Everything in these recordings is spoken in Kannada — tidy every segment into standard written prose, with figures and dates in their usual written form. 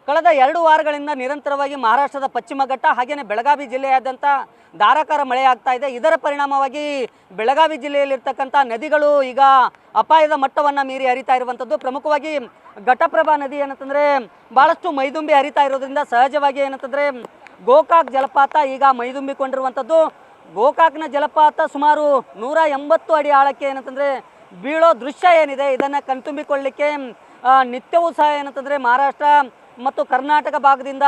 ಕಳೆದ 2 ವಾರಗಳಿಂದ ನಿರಂತರವಾಗಿ ಮಹಾರಾಷ್ಟ್ರದ ಪಶ್ಚಿಮ ಘಟ್ಟ ಹಾಗೆಯೇ ಬೆಳಗಾವಿ ಜಿಲ್ಲೆಯಾದ್ಯಂತ ಧಾರಾಕಾರ ಮಳೆ ಆಗ್ತಾ ಇದೆ. ಇದರ ಪರಿಣಾಮವಾಗಿ ಬೆಳಗಾವಿ ಜಿಲ್ಲೆಯಲ್ಲಿರ್ತಕ್ಕಂಥ ನದಿಗಳು ಈಗ ಅಪಾಯದ ಮಟ್ಟವನ್ನು ಮೀರಿ ಹರಿತಾ ಇರುವಂಥದ್ದು. ಪ್ರಮುಖವಾಗಿ ಘಟಪ್ರಭಾ ನದಿ ಏನಂತಂದರೆ ಭಾಳಷ್ಟು ಮೈದುಂಬಿ ಹರಿತಾ ಇರೋದ್ರಿಂದ ಸಹಜವಾಗಿ ಏನಂತಂದರೆ ಗೋಕಾಕ್ ಜಲಪಾತ ಈಗ ಮೈದುಂಬಿಕೊಂಡಿರುವಂಥದ್ದು. ಗೋಕಾಕ್ನ ಜಲಪಾತ ಸುಮಾರು 180 ಅಡಿ ಆಳಕ್ಕೆ ಏನಂತಂದರೆ ಬೀಳೋ ದೃಶ್ಯ ಏನಿದೆ ಇದನ್ನು ಕಣ್ತುಂಬಿಕೊಳ್ಳಲಿಕ್ಕೆ ನಿತ್ಯವೂ ಸಹ ಏನಂತಂದರೆ ಮಹಾರಾಷ್ಟ್ರ ಮತ್ತು ಕರ್ನಾಟಕ ಭಾಗದಿಂದ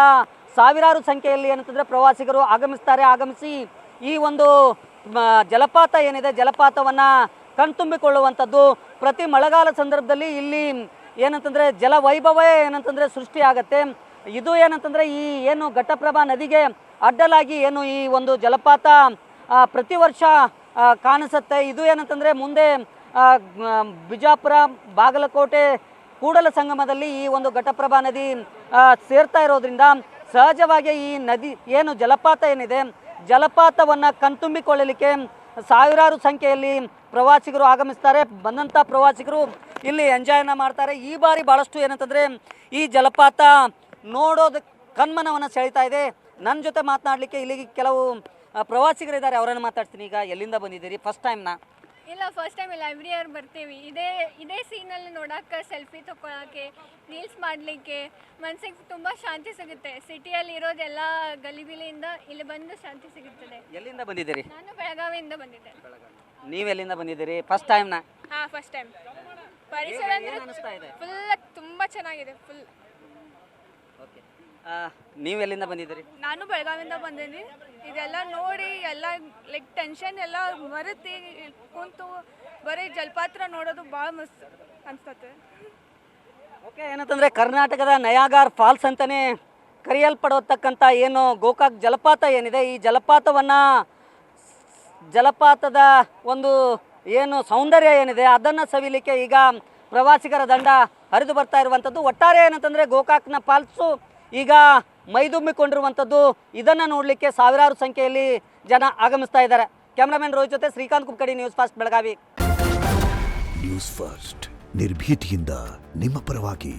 ಸಾವಿರಾರು ಸಂಖ್ಯೆಯಲ್ಲಿ ಏನಂತಂದರೆ ಪ್ರವಾಸಿಗರು ಆಗಮಿಸಿ ಈ ಒಂದು ಜಲಪಾತ ಏನಿದೆ ಜಲಪಾತವನ್ನು ಕಣ್ತುಂಬಿಕೊಳ್ಳುವಂಥದ್ದು. ಪ್ರತಿ ಮಳೆಗಾಲ ಸಂದರ್ಭದಲ್ಲಿ ಇಲ್ಲಿ ಏನಂತಂದರೆ ಜಲವೈಭವೇ ಏನಂತಂದರೆ ಸೃಷ್ಟಿಯಾಗತ್ತೆ. ಇದು ಏನಂತಂದರೆ ಈ ಏನು ಘಟಪ್ರಭಾ ನದಿಗೆ ಅಡ್ಡಲಾಗಿ ಏನು ಈ ಒಂದು ಜಲಪಾತ ಪ್ರತಿ ವರ್ಷ ಕಾಣಿಸುತ್ತೆ. ಇದು ಏನಂತಂದರೆ ಮುಂದೆ ಬಿಜಾಪುರ, ಬಾಗಲಕೋಟೆ, ಕೂಡಲ ಸಂಗಮದಲ್ಲಿ ಈ ಒಂದು ಘಟಪ್ರಭಾ ನದಿ ಸೇರ್ತಾ ಇರೋದ್ರಿಂದ ಸಹಜವಾಗಿ ಈ ನದಿ ಏನು ಜಲಪಾತ ಏನಿದೆ ಜಲಪಾತವನ್ನು ಕಣ್ತುಂಬಿಕೊಳ್ಳಲಿಕ್ಕೆ ಸಾವಿರಾರು ಸಂಖ್ಯೆಯಲ್ಲಿ ಪ್ರವಾಸಿಗರು ಆಗಮಿಸ್ತಾರೆ. ಬಂದಂಥ ಪ್ರವಾಸಿಗರು ಇಲ್ಲಿ ಎಂಜಾಯ್ನ ಮಾಡ್ತಾರೆ. ಈ ಬಾರಿ ಭಾಳಷ್ಟು ಏನಂತಂದರೆ ಈ ಜಲಪಾತ ನೋಡೋದು ಕಣ್ಮನವನ್ನು ಸೆಳೀತಾ ಇದೆ. ನನ್ನ ಜೊತೆ ಮಾತನಾಡಲಿಕ್ಕೆ ಇಲ್ಲಿಗೆ ಕೆಲವು ಪ್ರವಾಸಿಗರಿದ್ದಾರೆ, ಅವರನ್ನು ಮಾತಾಡ್ತೀನಿ. ಈಗ ಎಲ್ಲಿಂದ ಬಂದಿದ್ದೀರಿ? ಫಸ್ಟ್ ಟೈಮ್ನಾ? ಇಲ್ಲ, ಫಸ್ಟ್ ಟೈಮ್ ಇಲ್ಲ, ಎವ್ರಿ ಇಯರ್ ಬರ್ತೀವಿ. ಇದೇ ಸೀನಲ್ಲಿ ನೋಡೋಕ್ಕೆ, ಸೆಲ್ಫಿ ತೊಗೊಳಕ್ಕೆ, ರೀಲ್ಸ್ ಮಾಡಲಿಕ್ಕೆ ಮನಸ್ಸಿಗೆ ತುಂಬ ಶಾಂತಿ ಸಿಗುತ್ತೆ. ಸಿಟಿಯಲ್ಲಿ ಇರೋದೆಲ್ಲ ಗಲಿಬಿಲಿಯಿಂದ ಇಲ್ಲಿ ಬಂದು ಶಾಂತಿ ಸಿಗುತ್ತದೆ. ಎಲ್ಲಿಂದ ಬಂದಿದ್ದೀರಿ? ನಾನು ಬೆಳಗಾವಿಯಿಂದ ಬಂದಿದ್ದೆ. ನೀವೆಲ್ಲಿಂದ ಬಂದಿದ್ದೀರಿ? ಫಸ್ಟ್ ಟೈಮ್ನಾ? ಹಾಂ, ಫಸ್ಟ್ ಟೈಮ್. ಪರಿಸರ ಅಂದರೆ ಫುಲ್ ತುಂಬ ಚೆನ್ನಾಗಿದೆ. ಫುಲ್. ಓಕೆ, ನೀವು ಎಲ್ಲಿಂದ ಬಂದಿದ್ದೀರಿ? ನಾನು ಬೆಳಗಾವಿಯಿಂದ ಬಂದೀನಿ. ಇದೆಲ್ಲ ನೋಡಿ ಎಲ್ಲ ಲೈಕ್ ಟೆನ್ಷನ್ ಎಲ್ಲ ಮರೆತು ಕುಂತು ಬರೀ ಜಲಪಾತ ನೋಡೋದು ಭಾಳ ಮಸ್ತ್ ಅನ್ಸ್ತದೆ. ಓಕೆ, ಏನಂತಂದರೆ ಕರ್ನಾಟಕದ ನಯಾಗಾರ್ ಫಾಲ್ಸ್ ಅಂತಲೇ ಕರೆಯಲ್ಪಡತಕ್ಕಂಥ ಏನು ಗೋಕಾಕ್ ಜಲಪಾತ ಏನಿದೆ ಈ ಜಲಪಾತದ ಒಂದು ಏನು ಸೌಂದರ್ಯ ಏನಿದೆ ಅದನ್ನು ಸವಿಲಿಕ್ಕೆ ಈಗ ಪ್ರವಾಸಿಗರ ದಂಡ ಹರಿದು ಬರ್ತಾ ಇರುವಂಥದ್ದು. ಒಟ್ಟಾರೆ ಏನಂತಂದರೆ ಗೋಕಾಕ್ನ ಫಾಲ್ಸು ಈಗ ಮೈದುಂಬಿಕೊಂಡಿರುವಂಥದ್ದು. ಇದನ್ನು ನೋಡಲಿಕ್ಕೆ ಸಾವಿರಾರು ಸಂಖ್ಯೆಯಲ್ಲಿ ಜನ ಆಗಮಿಸ್ತಾ ಇದ್ದಾರೆ. ಕ್ಯಾಮ್ರಾಮನ್ ರೋಹಿತ್ ಜೊತೆ Srikanth Kukkadi, news first Belagavi. News first ನಿರ್ಭೀತಿಯಿಂದ ನಿಮ್ಮ ಪರವಾಗಿ.